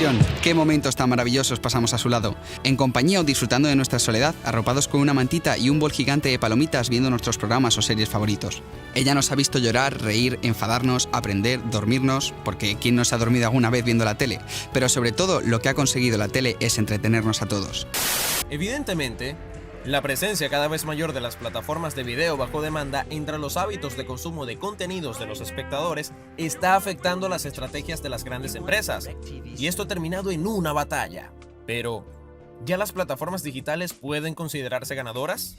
Eurovisión. Qué momentos tan maravillosos pasamos a su lado. En compañía o disfrutando de nuestra soledad, arropados con una mantita y un bol gigante de palomitas viendo nuestros programas o series favoritos. Ella nos ha visto llorar, reír, enfadarnos, aprender, dormirnos, porque ¿quién no se ha dormido alguna vez viendo la tele? Pero sobre todo, lo que ha conseguido la tele es entretenernos a todos. Evidentemente, la presencia cada vez mayor de las plataformas de video bajo demanda entre los hábitos de consumo de contenidos de los espectadores está afectando las estrategias de las grandes empresas, y esto ha terminado en una batalla. Pero, ¿ya las plataformas digitales pueden considerarse ganadoras?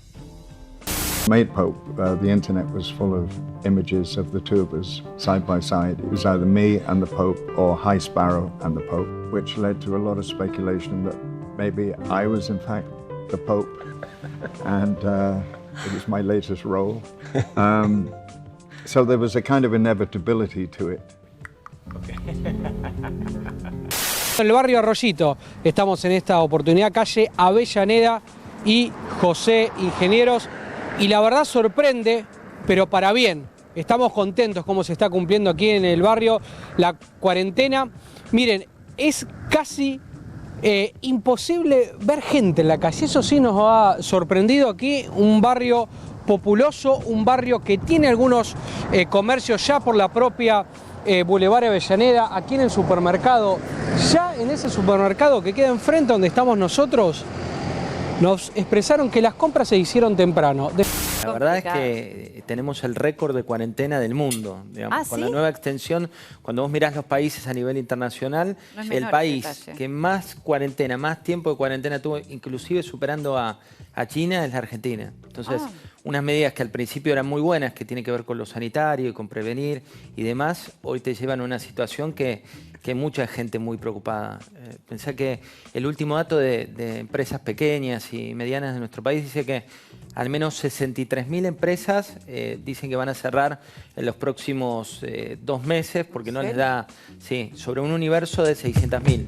Made Pope, the internet was full of images of the two of us side by side. It was either me and the Pope or High Sparrow and the Pope, which led to a lot of speculation that maybe I was in fact the Pope and it was my latest role. So there was a kind of inevitability to it. En el barrio Arroyito estamos en esta oportunidad, calle Avellaneda y José Ingenieros, y la verdad sorprende, pero para bien. Estamos contentos cómo se está cumpliendo aquí en el barrio la cuarentena. Miren, es casi imposible ver gente en la calle. Eso sí nos ha sorprendido aquí, un barrio populoso, un barrio que tiene algunos comercios ya por la propia Boulevard Avellaneda. Aquí en el supermercado, ya en ese supermercado que queda enfrente donde estamos nosotros, nos expresaron que las compras se hicieron temprano. La verdad es que tenemos el récord de cuarentena del mundo. Digamos. Con la nueva extensión, cuando vos mirás los países a nivel internacional, el país que más cuarentena, más tiempo de cuarentena tuvo, inclusive superando a China, es la Argentina. Entonces, unas medidas que al principio eran muy buenas, que tienen que ver con lo sanitario y con prevenir y demás, hoy te llevan a una situación que hay mucha gente muy preocupada. Pensá que el último dato de empresas pequeñas y medianas de nuestro país dice que al menos 63.000 empresas dicen que van a cerrar en los próximos 2 meses porque no les da, sobre un universo de 600.000.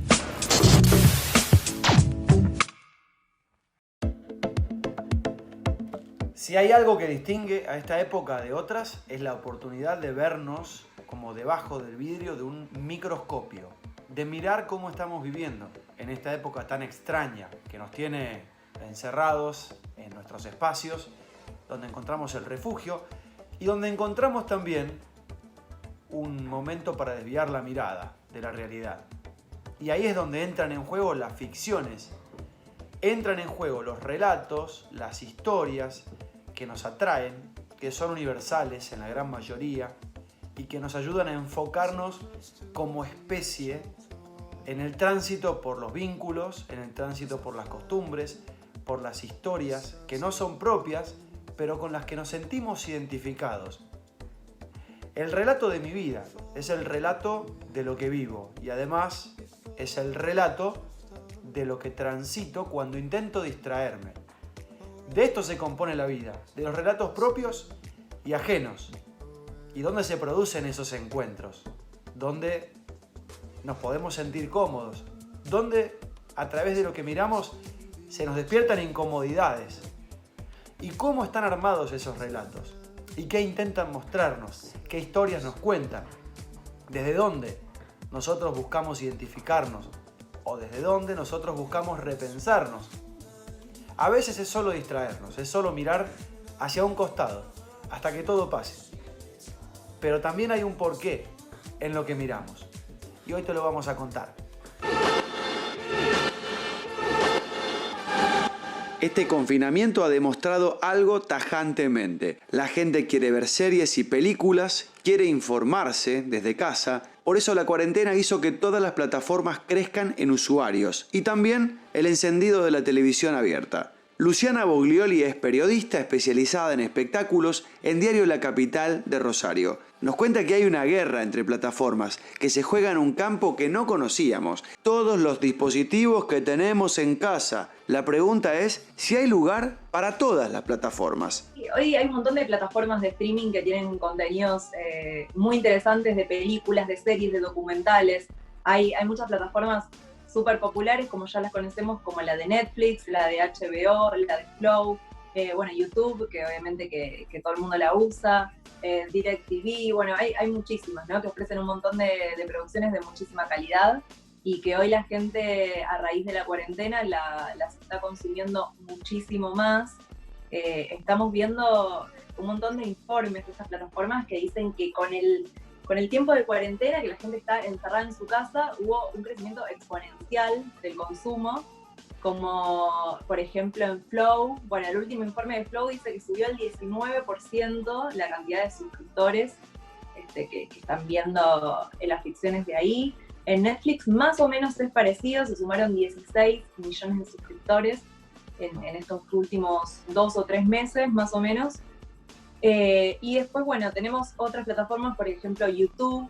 Si hay algo que distingue a esta época de otras, es la oportunidad de vernos como debajo del vidrio de un microscopio, de mirar cómo estamos viviendo en esta época tan extraña que nos tiene encerrados en nuestros espacios, donde encontramos el refugio y donde encontramos también un momento para desviar la mirada de la realidad. Y ahí es donde entran en juego las ficciones, entran en juego los relatos, las historias que nos atraen, que son universales en la gran mayoría y que nos ayudan a enfocarnos como especie en el tránsito por los vínculos, en el tránsito por las costumbres, por las historias que no son propias, pero con las que nos sentimos identificados. El relato de mi vida es el relato de lo que vivo y además es el relato de lo que transito cuando intento distraerme. De esto se compone la vida, de los relatos propios y ajenos. ¿Y dónde se producen esos encuentros? ¿Dónde nos podemos sentir cómodos? ¿Dónde a través de lo que miramos se nos despiertan incomodidades? ¿Y cómo están armados esos relatos? ¿Y qué intentan mostrarnos? ¿Qué historias nos cuentan? ¿Desde dónde nosotros buscamos identificarnos? ¿O desde dónde nosotros buscamos repensarnos? A veces es solo distraernos, es solo mirar hacia un costado, hasta que todo pase. Pero también hay un porqué en lo que miramos. Y hoy te lo vamos a contar. Este confinamiento ha demostrado algo tajantemente. La gente quiere ver series y películas, quiere informarse desde casa. Por eso la cuarentena hizo que todas las plataformas crezcan en usuarios y también el encendido de la televisión abierta. Luciana Boglioli es periodista especializada en espectáculos en Diario La Capital de Rosario. Nos cuenta que hay una guerra entre plataformas que se juega en un campo que no conocíamos. Todos los dispositivos que tenemos en casa. La pregunta es si hay lugar para todas las plataformas. Hoy hay un montón de plataformas de streaming que tienen contenidos muy interesantes de películas, de series, de documentales. Hay muchas plataformas súper populares, como ya las conocemos, como la de Netflix, la de HBO, la de Flow, YouTube, que obviamente que todo el mundo la usa, DirecTV, hay muchísimas, ¿no? Que ofrecen un montón de producciones de muchísima calidad. y que hoy la gente a raíz de la cuarentena las está consumiendo muchísimo más. Estamos viendo un montón de informes de estas plataformas que dicen que con el tiempo de cuarentena, que la gente está encerrada en su casa, hubo un crecimiento exponencial del consumo, como por ejemplo en Flow. Bueno, el último informe de Flow dice que subió el 19% la cantidad de suscriptores que están viendo las ficciones de ahí. En Netflix más o menos es parecido, se sumaron 16 millones de suscriptores en estos últimos 2 o 3 meses, más o menos. Y después, bueno, tenemos otras plataformas, por ejemplo YouTube,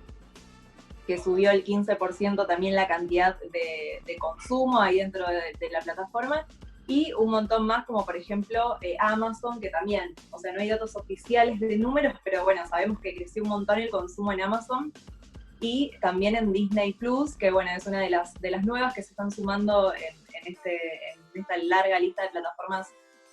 que subió el 15% también la cantidad de consumo ahí dentro de la plataforma, y un montón más, como por ejemplo Amazon, que también, o sea, no hay datos oficiales de números, pero bueno, sabemos que creció un montón el consumo en Amazon, y también en Disney Plus, que bueno, es una de las nuevas que se están sumando en esta larga lista de plataformas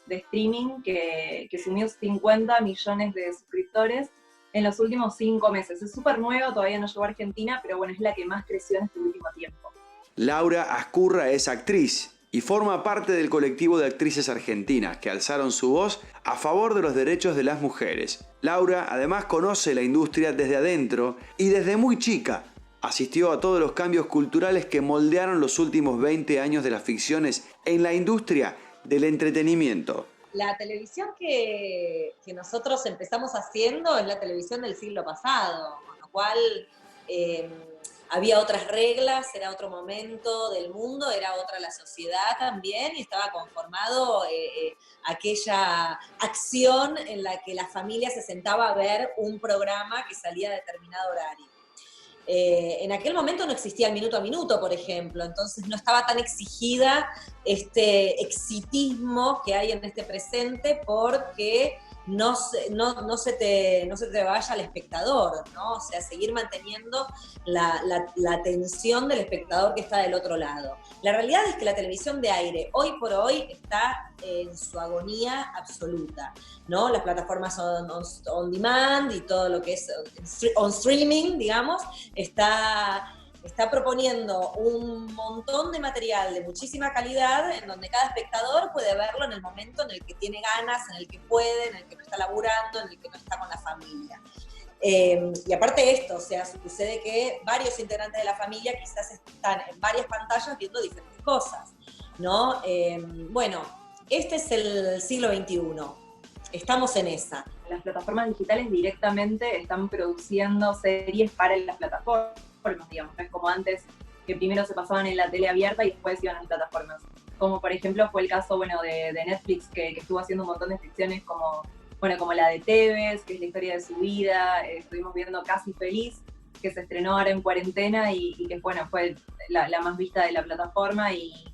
de streaming, que sumió 50 millones de suscriptores en los últimos 5 meses. Es súper nueva, todavía no llegó a Argentina, pero bueno, es la que más creció en este último tiempo. Laura Ascurra es actriz y forma parte del colectivo de actrices argentinas que alzaron su voz a favor de los derechos de las mujeres. Laura además conoce la industria desde adentro y desde muy chica asistió a todos los cambios culturales que moldearon los últimos 20 años de las ficciones en la industria del entretenimiento. La televisión que nosotros empezamos haciendo es la televisión del siglo pasado, con lo cual había otras reglas, era otro momento del mundo, era otra la sociedad también, y estaba conformado aquella acción en la que la familia se sentaba a ver un programa que salía a determinado horario. En aquel momento no existía el minuto a minuto, por ejemplo, entonces no estaba tan exigida este exitismo que hay en este presente, porque no se te vaya al espectador, ¿no? O sea, seguir manteniendo la atención del espectador que está del otro lado. La realidad es que la televisión de aire, hoy por hoy, está en su agonía absoluta, ¿no? Las plataformas on demand y todo lo que es on streaming, digamos, está proponiendo un montón de material de muchísima calidad, en donde cada espectador puede verlo en el momento en el que tiene ganas, en el que puede, en el que no está laburando, en el que no está con la familia. Y aparte de esto, o sea, sucede que varios integrantes de la familia quizás están en varias pantallas viendo diferentes cosas, ¿no? Bueno, este es el siglo XXI. Estamos en esa. Las plataformas digitales directamente están produciendo series para las plataformas, digamos, no es como antes, que primero se pasaban en la tele abierta y después iban a las plataformas. Como por ejemplo fue el caso, bueno, de Netflix, que estuvo haciendo un montón de ficciones como la de Tevez, que es la historia de su vida. Estuvimos viendo Casi Feliz, que se estrenó ahora en cuarentena y que bueno, fue la más vista de la plataforma y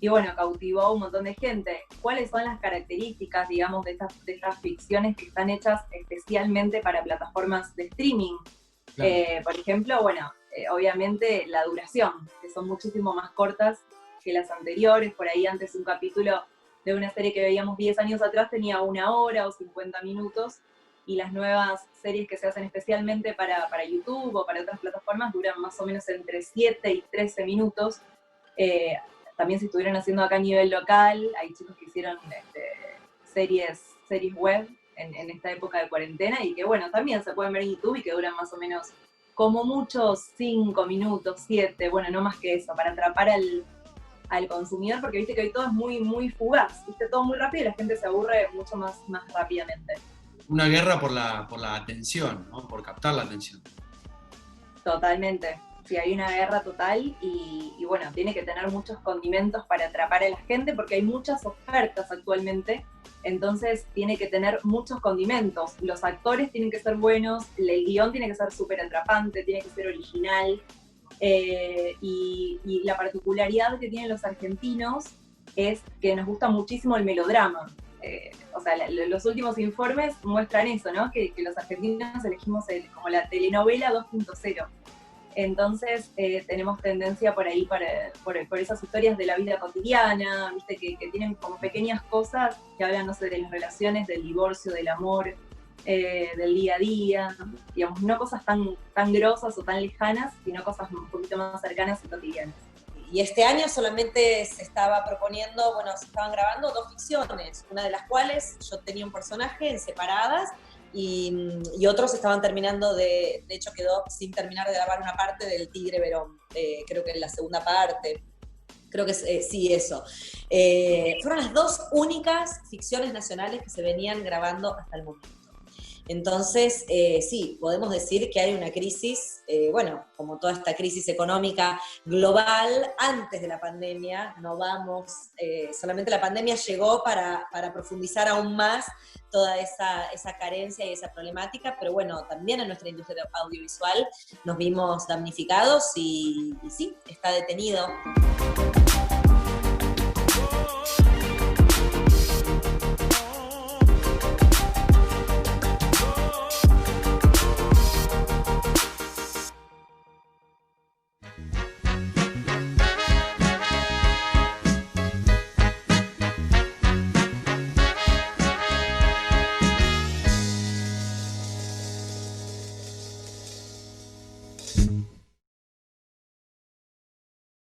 bueno, cautivó un montón de gente. ¿Cuáles son las características, digamos, de estas ficciones que están hechas especialmente para plataformas de streaming? Claro. Por ejemplo, bueno, obviamente la duración, que son muchísimo más cortas que las anteriores. Por ahí antes un capítulo de una serie que veíamos 10 años atrás tenía 1 hora o 50 minutos, y las nuevas series que se hacen especialmente para YouTube o para otras plataformas duran más o menos entre 7 y 13 minutos. También se estuvieron haciendo acá a nivel local, hay chicos que hicieron series web en esta época de cuarentena, y que bueno, también se pueden ver en YouTube y que duran más o menos, como muchos, 5 minutos, 7, bueno, no más que eso, para atrapar al consumidor, porque viste que hoy todo es muy, muy fugaz, viste, todo muy rápido y la gente se aburre mucho más rápidamente. Una guerra por la atención, ¿no? Por captar la atención. Totalmente. Sí, hay una guerra total y bueno, tiene que tener muchos condimentos para atrapar a la gente, porque hay muchas ofertas actualmente, entonces tiene que tener muchos condimentos. Los actores tienen que ser buenos, el guión tiene que ser súper atrapante, tiene que ser original, y la particularidad que tienen los argentinos es que nos gusta muchísimo el melodrama. O sea, los últimos informes muestran eso, ¿no? Que los argentinos elegimos como la telenovela 2.0. Entonces tenemos tendencia por ahí, por esas historias de la vida cotidiana, ¿viste? Que tienen como pequeñas cosas que hablan, no sé, de las relaciones, del divorcio, del amor, del día a día, digamos, no cosas tan grosas o tan lejanas, sino cosas un poquito más cercanas y cotidianas. Y este año solamente se estaba proponiendo, se estaban grabando 2 ficciones, una de las cuales yo tenía un personaje en separadas y otros estaban terminando de hecho quedó sin terminar de grabar una parte del Tigre Verón, creo que en la segunda parte. Creo que sí, eso. Fueron las 2 únicas ficciones nacionales que se venían grabando hasta el momento. Entonces, sí, podemos decir que hay una crisis, como toda esta crisis económica global, antes de la pandemia, solamente la pandemia llegó para profundizar aún más toda esa carencia y esa problemática, pero también en nuestra industria audiovisual nos vimos damnificados y sí, está detenido.